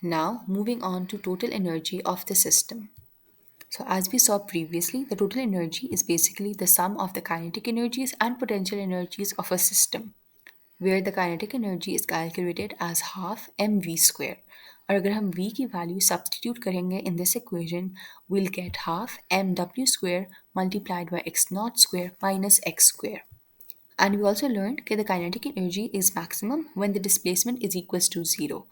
Now, moving on to total energy of the system. So, as we saw previously, the total energy is basically the sum of the kinetic energies and potential energies of a system, where the kinetic energy is calculated as half mv square. और अगर हम v की value substitute करेंगे in this equation, we'll get half mw square multiplied by x naught square minus x square. And we also learned that the kinetic energy is maximum when the displacement is equals to 0.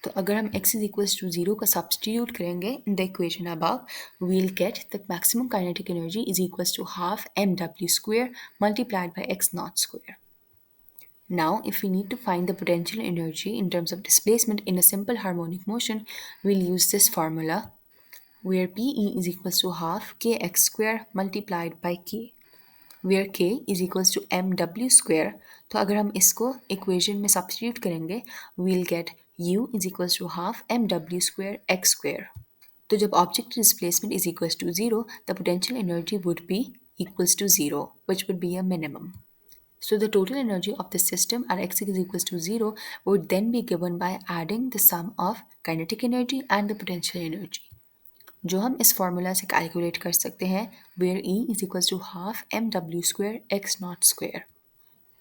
तो अगर हम x is equals to 0 का substitute करेंगे in the equation above, we'll get the maximum kinetic energy is equals to half mw square multiplied by x naught square. Now, if we need to find the potential energy in terms of displacement in a simple harmonic motion, we'll use this formula where PE is equals to half kx square multiplied by k, where k is equals to mw square. तो अगर हम इसको equation में substitute करेंगे, we'll get u is equals to half mw square x square. तो जब object displacement is equals to 0, the potential energy would be equals to 0, which would be a minimum. So the total energy of the system at x is equals to 0 would then be given by adding the sum of kinetic energy and the potential energy, जो हम इस formula से calculate कर सकते हैं, where E is equals to half mw square x naught square.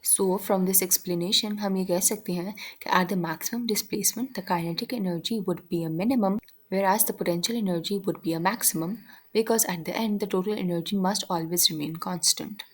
So from this explanation हम ये कह सकते हैं कि at the maximum displacement the kinetic energy would be a minimum, whereas the potential energy would be a maximum, because at the end the total energy must always remain constant.